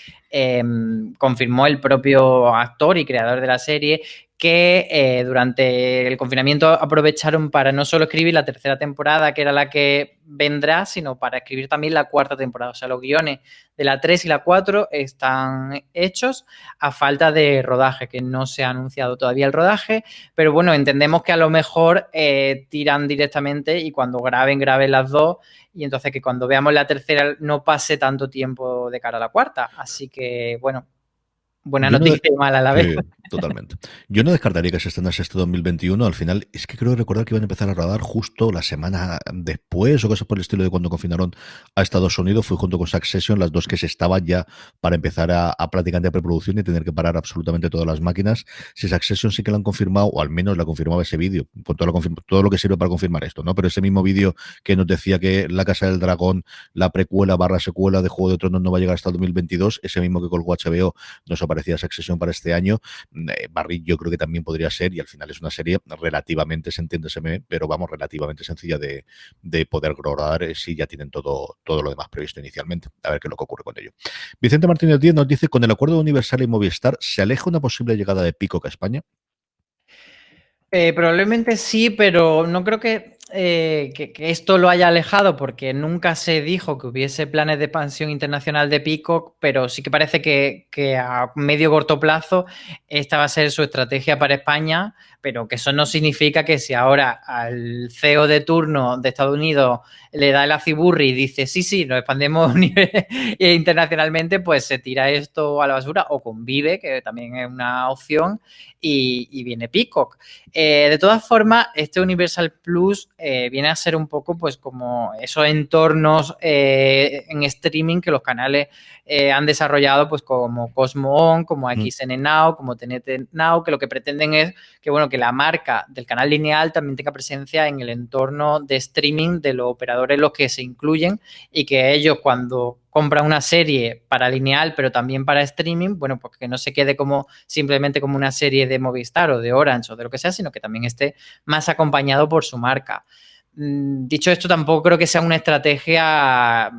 confirmó el propio actor y creador de la serie que durante el confinamiento aprovecharon para no solo escribir la tercera temporada, que era la que vendrá, sino para escribir también la cuarta temporada. O sea, los guiones de la 3 y la 4 están hechos a falta de rodaje, que no se ha anunciado todavía el rodaje, pero bueno, entendemos que a lo mejor tiran directamente y cuando graben las dos, y entonces que cuando veamos la tercera no pase tanto tiempo de cara a la cuarta. Así que, bueno, buena noticia y mala a la vez. Sí, totalmente. Yo no descartaría que se estrenase este 2021. Al final, es que creo recordar que iban a empezar a rodar justo la semana después o cosas por el estilo de cuando confinaron a Estados Unidos. Fue junto con Succession las dos que se estaban ya para empezar a prácticamente preproducción y tener que parar absolutamente todas las máquinas. Si Succession sí que la han confirmado, o al menos la confirmaba ese vídeo, con todo lo que sirve para confirmar esto, ¿no? Pero ese mismo vídeo que nos decía que La Casa del Dragón, la precuela / secuela de Juego de Tronos no va a llegar hasta el 2022, ese mismo que colgó HBO nos aparecía Succession para este año. Barry yo creo que también podría ser, y al final es una serie relativamente, se entiende, pero vamos, relativamente sencilla de poder rodar si ya tienen todo lo demás previsto inicialmente. A ver qué es lo que ocurre con ello. Vicente Martínez Díaz nos dice, con el acuerdo de Universal y Movistar, ¿se aleja una posible llegada de Peacock a España? Probablemente sí, pero no creo que esto lo haya alejado, porque nunca se dijo que hubiese planes de expansión internacional de Peacock, pero sí que parece que a medio corto plazo esta va a ser su estrategia para España, pero que eso no significa que si ahora al CEO de turno de Estados Unidos le da el aciburri y dice sí, nos expandemos internacionalmente, pues se tira esto a la basura o convive, que también es una opción, y viene Peacock. De todas formas, este Universal Plus viene a ser un poco pues como esos entornos en streaming que los canales han desarrollado, pues como Cosmo On, como XN Now, como TNT Now, que lo que pretenden es que, bueno, que la marca del canal lineal también tenga presencia en el entorno de streaming de los operadores los que se incluyen, y que ellos, cuando compran una serie para lineal pero también para streaming, bueno, pues que no se quede como simplemente como una serie de Movistar o de Orange o de lo que sea, sino que también esté más acompañado por su marca. Dicho esto, tampoco creo que sea una estrategia,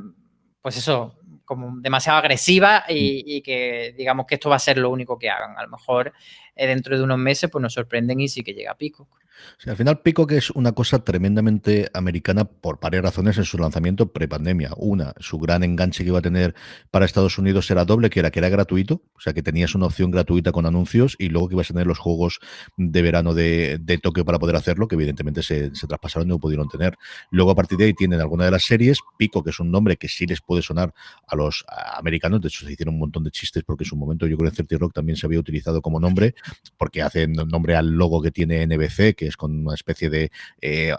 pues eso, como demasiado agresiva y que digamos que esto va a ser lo único que hagan. A lo mejor dentro de unos meses pues nos sorprenden y sí que llega Peacock. Sí, al final Peacock es una cosa tremendamente americana por varias razones en su lanzamiento prepandemia. Una, su gran enganche que iba a tener para Estados Unidos era doble, que era gratuito, o sea que tenías una opción gratuita con anuncios, y luego que ibas a tener los juegos de verano de Tokio para poder hacerlo, que evidentemente se traspasaron y no pudieron tener. Luego a partir de ahí tienen alguna de las series. Peacock es un nombre que sí les puede sonar a los americanos, de hecho se hicieron un montón de chistes porque en su momento yo creo que en 30 Rock también se había utilizado como nombre, porque hacen nombre al logo que tiene NBC, que es con una especie de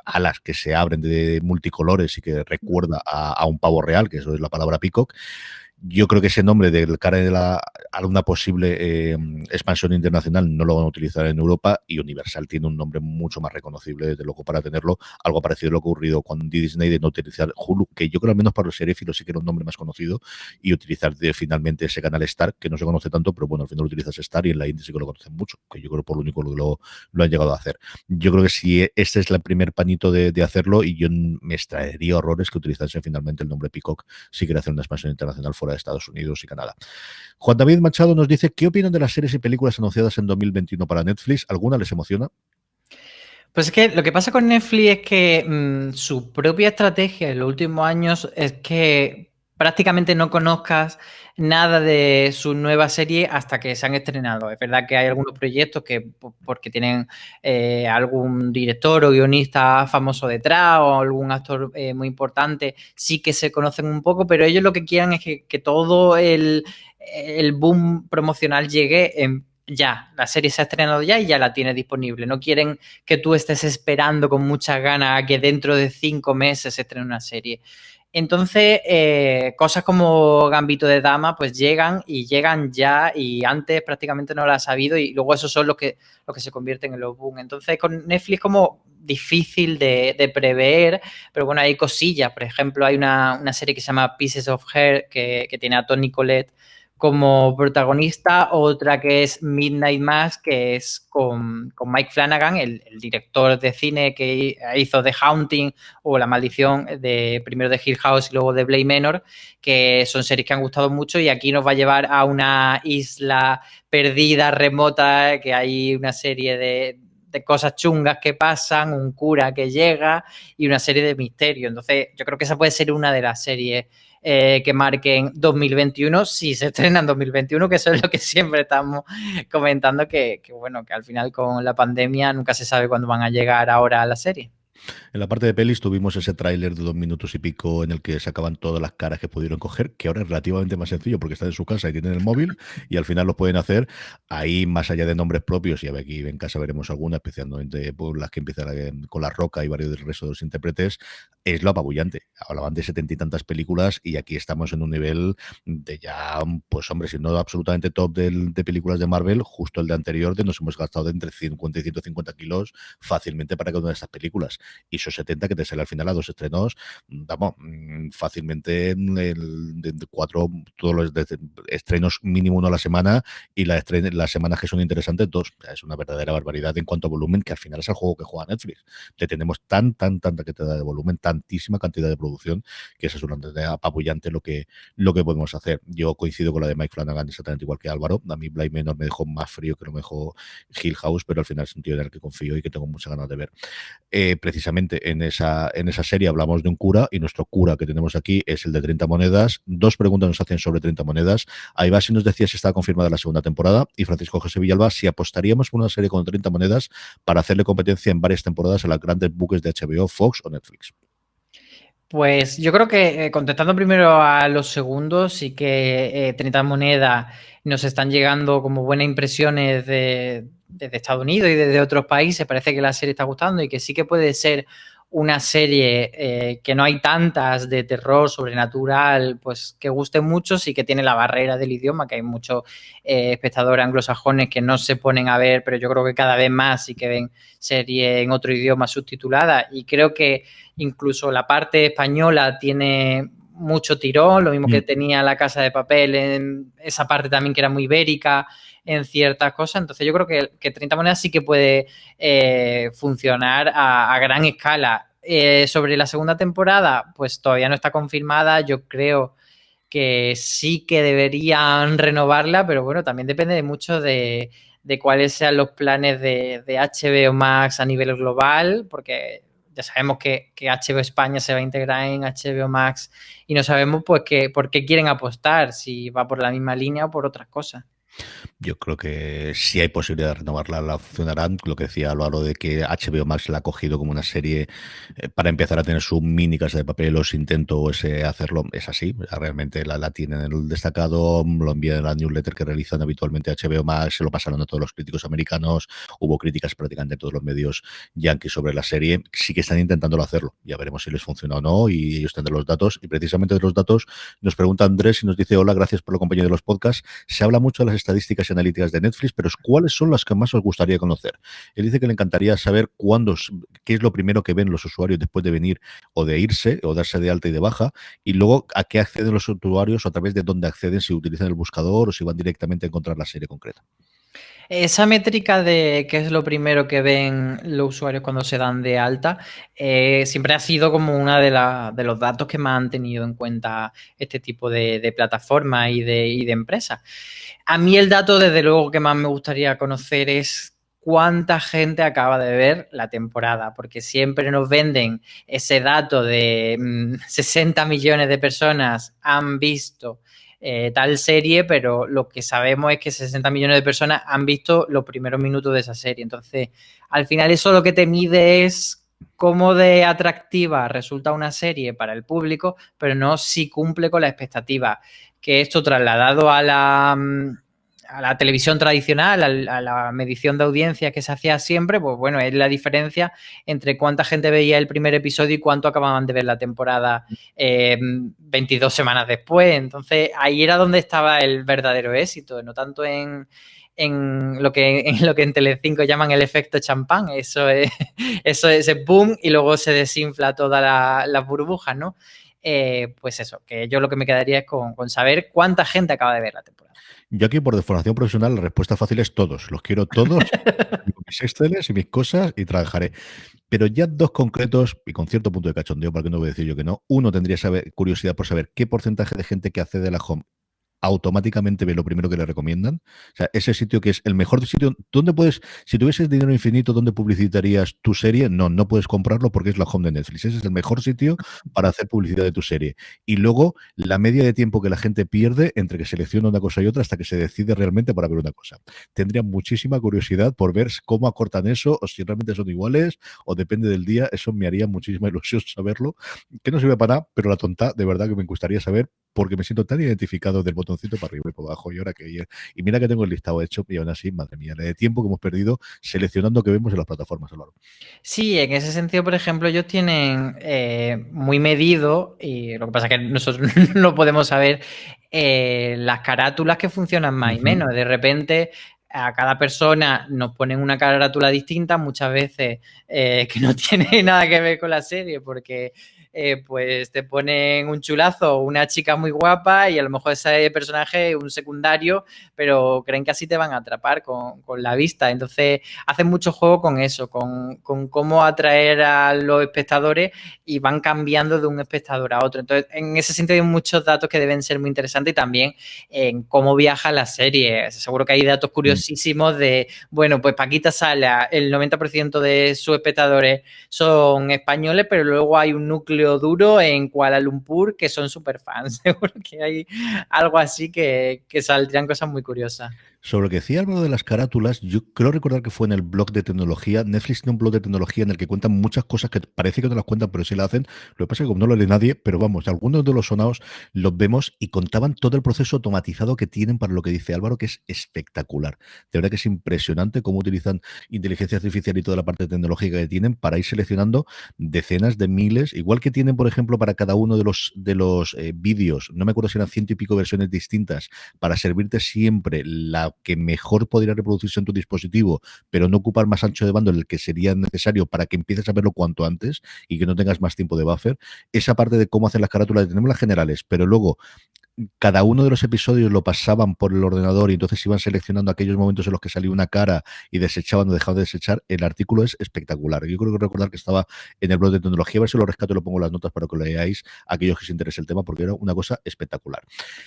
alas que se abren de multicolores y que recuerda a un pavo real, que eso es la palabra Peacock. Yo creo que ese nombre del cara de a una posible expansión internacional no lo van a utilizar en Europa, y Universal tiene un nombre mucho más reconocible, desde luego, para tenerlo. Algo parecido a lo que ha ocurrido con Disney de no utilizar Hulu, que yo creo al menos para los seréfilos sí que era un nombre más conocido, y utilizar finalmente ese canal Star, que no se conoce tanto, pero bueno, al final utilizas Star, y en la India sí que lo conocen mucho, que yo creo por lo único lo han llegado a hacer. Yo creo que si este es el primer panito de hacerlo, y yo me extraería horrores que utilizase finalmente el nombre Peacock si quiere hacer una expansión internacional fuera de Estados Unidos y Canadá. Juan David Machado nos dice: ¿qué opinan de las series y películas anunciadas en 2021 para Netflix? ¿Alguna les emociona? Pues es que lo que pasa con Netflix es que su propia estrategia en los últimos años es que prácticamente no conozcas nada de su nueva serie hasta que se han estrenado. Es verdad que hay algunos proyectos que, porque tienen algún director o guionista famoso detrás o algún actor muy importante, sí que se conocen un poco, pero ellos lo que quieren es que todo el boom promocional llegue ya, la serie se ha estrenado ya y ya la tienes disponible. No quieren que tú estés esperando con muchas ganas a que dentro de 5 meses se estrene una serie. Entonces, cosas como Gambito de Dama pues llegan ya, y antes prácticamente no las ha sabido, y luego esos son los que se convierten en los boom. Entonces, con Netflix como difícil de prever, pero bueno, hay cosillas. Por ejemplo, hay una serie que se llama Pieces of Her que tiene a Toni Collette como protagonista, otra que es Midnight Mass, que es con Mike Flanagan, el director de cine que hizo The Haunting o La Maldición, primero de Hill House y luego de Bly Manor, que son series que han gustado mucho, y aquí nos va a llevar a una isla perdida, remota, que hay una serie de cosas chungas que pasan, un cura que llega y una serie de misterios. Entonces, yo creo que esa puede ser una de las series que marquen 2021, si se estrena en 2021, que eso es lo que siempre estamos comentando, que bueno, que al final con la pandemia nunca se sabe cuándo van a llegar ahora a la serie. En la parte de pelis tuvimos ese tráiler de 2 minutos y pico en el que sacaban todas las caras que pudieron coger, que ahora es relativamente más sencillo porque están en su casa y tienen el móvil y al final lo pueden hacer. Ahí, más allá de nombres propios, y aquí en casa veremos algunas, especialmente por las que empiezan con La Roca y varios del resto de los intérpretes, es lo apabullante. Hablaban de 70 y tantas películas, y aquí estamos en un nivel de ya, pues hombre, si no absolutamente top de películas de Marvel, justo el de anterior, de nos hemos gastado de entre 50 y 150 kilos fácilmente para cada una de estas películas. Y esos 70 que te sale al final a 2 estrenos, vamos, fácilmente de 4, todos los estrenos mínimo 1 a la semana, y las semanas que son interesantes 2. Es una verdadera barbaridad en cuanto a volumen, que al final es el juego que juega Netflix. Le tenemos tanta que te da de volumen, tantísima cantidad de producción que es absolutamente apabullante lo que podemos hacer. Yo coincido con la de Mike Flanagan exactamente igual que Álvaro. A mí Bly Manor me dejó más frío que lo me dejó Hill House, pero al final es un tío en el que confío y que tengo muchas ganas de ver. Precisamente en esa serie hablamos de un cura y nuestro cura que tenemos aquí es el de 30 monedas. 2 preguntas nos hacen sobre 30 monedas. Ahí va si nos decía si estaba confirmada la segunda temporada y Francisco José Villalba si apostaríamos por una serie con 30 monedas para hacerle competencia en varias temporadas a las grandes buques de HBO, Fox o Netflix. Pues yo creo que contestando primero a los segundos, sí que 30 monedas nos están llegando como buenas impresiones desde Estados Unidos y desde otros países. Parece que la serie está gustando y que sí que puede ser una serie que no hay tantas de terror sobrenatural, pues que guste mucho, sí que tiene la barrera del idioma, que hay muchos espectadores anglosajones que no se ponen a ver, pero yo creo que cada vez más sí que ven series en otro idioma subtitulada y creo que incluso la parte española tiene mucho tirón, lo mismo que tenía La Casa de Papel, en esa parte también que era muy ibérica en ciertas cosas. Entonces yo creo que 30 monedas sí que puede funcionar a gran escala. Sobre la segunda temporada, pues todavía no está confirmada. Yo creo que sí que deberían renovarla, pero bueno, también depende de mucho de cuáles sean los planes de HBO Max a nivel global, porque ya sabemos que HBO España se va a integrar en HBO Max y no sabemos pues por qué quieren apostar, si va por la misma línea o por otras cosas. Yo creo que si hay posibilidad de renovarla, la funcionarán. Lo que decía Álvaro de que HBO Max la ha cogido como una serie para empezar a tener su mini Casa de Papel, os intento hacerlo, es así. Realmente la tienen en el destacado, lo envían en la newsletter que realizan habitualmente HBO Max, se lo pasaron a todos los críticos americanos, hubo críticas prácticamente en todos los medios yankees sobre la serie. Sí que están intentándolo hacerlo, ya veremos si les funciona o no y ellos tendrán los datos. Y precisamente de los datos nos pregunta Andrés y nos dice: hola, gracias por la compañía de los podcasts. Se habla mucho de las estadísticas y analíticas de Netflix, pero ¿cuáles son las que más os gustaría conocer? Él dice que le encantaría saber qué es lo primero que ven los usuarios después de venir o de irse o darse de alta y de baja, y luego a qué acceden los usuarios o a través de dónde acceden, si utilizan el buscador o si van directamente a encontrar la serie concreta. Esa métrica de qué es lo primero que ven los usuarios cuando se dan de alta siempre ha sido como una de los datos que más han tenido en cuenta este tipo de plataformas y de empresas. A mí el dato, desde luego, que más me gustaría conocer es cuánta gente acaba de ver la temporada, porque siempre nos venden ese dato de 60 millones de personas han visto tal serie, pero lo que sabemos es que 60 millones de personas han visto los primeros minutos de esa serie. Entonces, al final eso lo que te mide es cómo de atractiva resulta una serie para el público, pero no si cumple con la expectativa. Que esto trasladado a la televisión tradicional, a la medición de audiencia que se hacía siempre, pues bueno, es la diferencia entre cuánta gente veía el primer episodio y cuánto acababan de ver la temporada 22 semanas después. Entonces, ahí era donde estaba el verdadero éxito, no tanto en lo que en Telecinco llaman el efecto champán. Eso es ese boom y luego se desinfla todas las burbujas, ¿no? Pues eso, que yo lo que me quedaría es con saber cuánta gente acaba de ver la temporada. Yo aquí, por formación profesional, la respuesta fácil es todos. Los quiero todos, mis Exceles y mis cosas, y trabajaré. Pero ya 2 concretos, y con cierto punto de cachondeo, para que no voy a decir yo que no. Uno, tendría curiosidad por saber qué porcentaje de gente que accede a la home automáticamente ve lo primero que le recomiendan. O sea, ese sitio que es el mejor sitio, ¿dónde puedes, si tuvieses dinero infinito, dónde publicitarías tu serie? No puedes comprarlo porque es la home de Netflix. Ese es el mejor sitio para hacer publicidad de tu serie. Y luego, la media de tiempo que la gente pierde entre que selecciona una cosa y otra hasta que se decide realmente para ver una cosa. Tendría muchísima curiosidad por ver cómo acortan eso, o si realmente son iguales, o depende del día. Eso me haría muchísima ilusión saberlo, que no sirve para nada, pero la tonta, de verdad que me gustaría saber, porque me siento tan identificado del botoncito para arriba y para abajo, y ahora y mira que tengo el listado hecho, y aún así, madre mía, la de tiempo que hemos perdido seleccionando que vemos en las plataformas, Álvaro. Sí, en ese sentido, por ejemplo, ellos tienen muy medido, y lo que pasa es que nosotros no podemos saber las carátulas que funcionan más y menos. De repente, a cada persona nos ponen una carátula distinta, muchas veces que no tiene nada que ver con la serie, porque pues te ponen un chulazo o una chica muy guapa y a lo mejor ese personaje es un secundario, pero creen que así te van a atrapar con la vista. Entonces hacen mucho juego con eso, con cómo atraer a los espectadores y van cambiando de un espectador a otro. Entonces, en ese sentido hay muchos datos que deben ser muy interesantes y también en cómo viaja la serie. Seguro que hay datos curiosísimos de, bueno, pues Paquita Salas, el 90% de sus espectadores son españoles, pero luego hay un núcleo duro en Kuala Lumpur que son súper fans. Seguro que hay algo así que saldrían cosas muy curiosas. Sobre lo que decía Álvaro de las carátulas, yo creo recordar que fue en el blog de tecnología. Netflix tiene un blog de tecnología en el que cuentan muchas cosas que parece que no las cuentan, pero sí las hacen. Lo que pasa es que como no lo lee nadie, pero vamos, algunos de los sonados los vemos y contaban todo el proceso automatizado que tienen para lo que dice Álvaro, que es espectacular. De verdad que es impresionante cómo utilizan inteligencia artificial y toda la parte tecnológica que tienen para ir seleccionando decenas de miles, igual que tienen, por ejemplo, para cada uno de los vídeos, no me acuerdo si eran 100 y pico versiones distintas, para servirte siempre la que mejor podría reproducirse en tu dispositivo, pero no ocupar más ancho de bando el que sería necesario para que empieces a verlo cuanto antes y que no tengas más tiempo de buffer. Esa parte de cómo hacen las carátulas, tenemos las generales, pero luego cada uno de los episodios lo pasaban por el ordenador y entonces iban seleccionando aquellos momentos en los que salía una cara y desechaban o dejaban de desechar. El artículo es espectacular. Yo creo que recordar que estaba en el blog de tecnología, a ver si lo rescato y lo pongo en las notas para que lo leáis a aquellos que os interese el tema, porque era una cosa espectacular.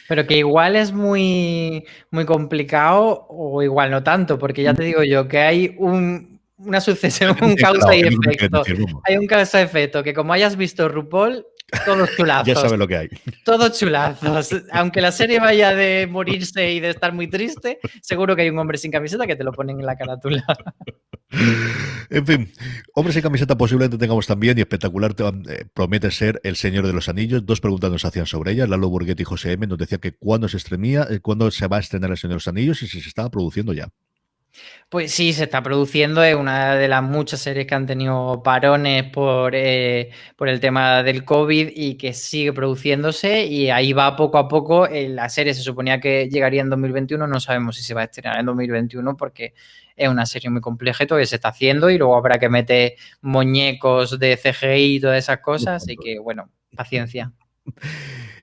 Pero que igual es muy, muy complicado o igual no tanto, porque ya te digo yo que hay una sucesión, un causa y efecto. Hay un causa y efecto, que como hayas visto RuPaul, todos chulazos. Ya sabes lo que hay. Todos chulazos. Aunque la serie vaya de morirse y de estar muy triste, seguro que hay un hombre sin camiseta que te lo ponen en la carátula. En fin, hombres sin camiseta posiblemente tengamos también, y espectacular promete ser El Señor de los Anillos. Dos preguntas nos hacían sobre ella. Lalo Burguetti y José M. nos decía que cuándo cuándo se va a estrenar El Señor de los Anillos y si se estaba produciendo ya. Pues sí, se está produciendo, es una de las muchas series que han tenido parones por el tema del COVID y que sigue produciéndose y ahí va poco a poco. La serie se suponía que llegaría en 2021, no sabemos si se va a estrenar en 2021 porque es una serie muy compleja y todavía se está haciendo y luego habrá que meter muñecos de CGI y todas esas cosas, así que bueno, paciencia.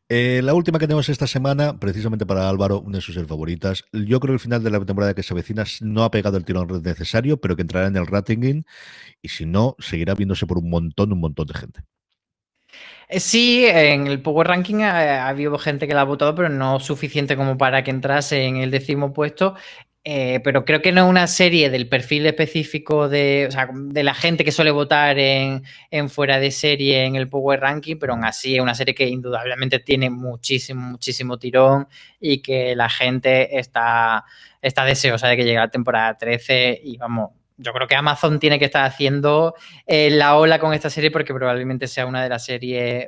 La última que tenemos esta semana, precisamente para Álvaro, una de sus series favoritas. Yo creo que el final de la temporada que se avecina no ha pegado el tirón necesario, pero que entrará en el rating y si no, seguirá viéndose por un montón de gente. Sí, en el Power Ranking ha habido gente que la ha votado, pero no suficiente como para que entrase en el 10º puesto. Pero creo que no es una serie del perfil específico de la gente que suele votar en fuera de serie en el Power Ranking, pero aún así es una serie que indudablemente tiene muchísimo tirón y que la gente está deseosa de que llegue la temporada 13 y vamos. Yo creo que Amazon tiene que estar haciendo la ola con esta serie porque probablemente sea una de las series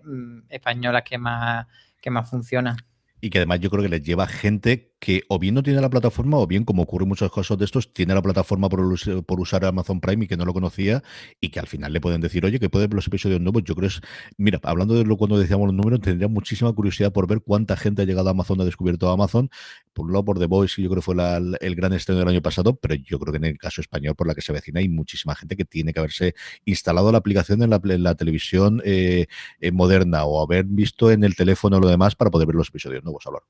españolas que más funciona. Y que además yo creo que les lleva gente que o bien no tiene la plataforma o bien, como ocurre en muchos casos de estos, tiene la plataforma por usar Amazon Prime y que no lo conocía y que al final le pueden decir, oye, que puede ver los episodios nuevos. Yo creo es, mira, hablando de lo cuando decíamos los números, tendría muchísima curiosidad por ver cuánta gente ha llegado a Amazon, ha descubierto Amazon. Por un lado, por The Voice, yo creo que fue el gran estreno del año pasado, pero yo creo que en el caso español, por la que se avecina, hay muchísima gente que tiene que haberse instalado la aplicación en la televisión moderna o haber visto en el teléfono lo demás para poder ver los episodios nuevos. Hablar.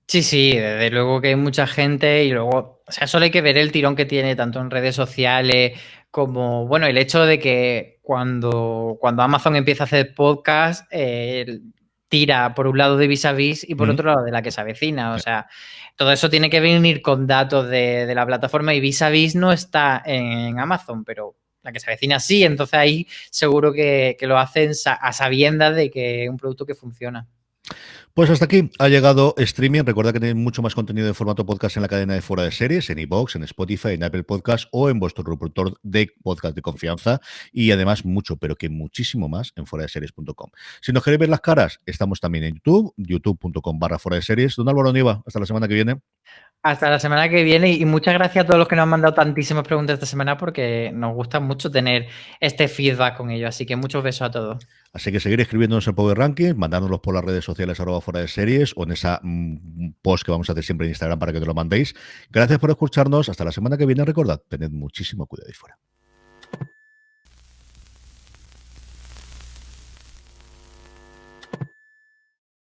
Sí, desde luego que hay mucha gente y luego, o sea, solo hay que ver el tirón que tiene tanto en redes sociales como, bueno, el hecho de que cuando Amazon empieza a hacer podcast, tira por un lado de Vis a Vis y por otro lado de la que se avecina, o sea, todo eso tiene que venir con datos de la plataforma y Vis a Vis no está en Amazon, pero la que se avecina sí, entonces ahí seguro que lo hacen a sabiendas de que es un producto que funciona. Pues hasta aquí ha llegado streaming. Recuerda que tenéis mucho más contenido de formato podcast en la cadena de Fuera de Series, en iVoox, en Spotify, en Apple Podcast o en vuestro reproductor de podcast de confianza y además mucho, pero que muchísimo más en fueradeseries.com. Si nos queréis ver las caras, estamos también en YouTube, youtube.com/Fuera de Series. Don Álvaro Nieva, hasta la semana que viene. Hasta la semana que viene y muchas gracias a todos los que nos han mandado tantísimas preguntas esta semana porque nos gusta mucho tener este feedback con ellos, así que muchos besos a todos. Así que seguir escribiéndonos en Power Ranking, mandándonos por las redes sociales @Fuera de Series o en esa post que vamos a hacer siempre en Instagram para que te lo mandéis. Gracias por escucharnos. Hasta la semana que viene. Recordad, tened muchísimo cuidado ahí fuera.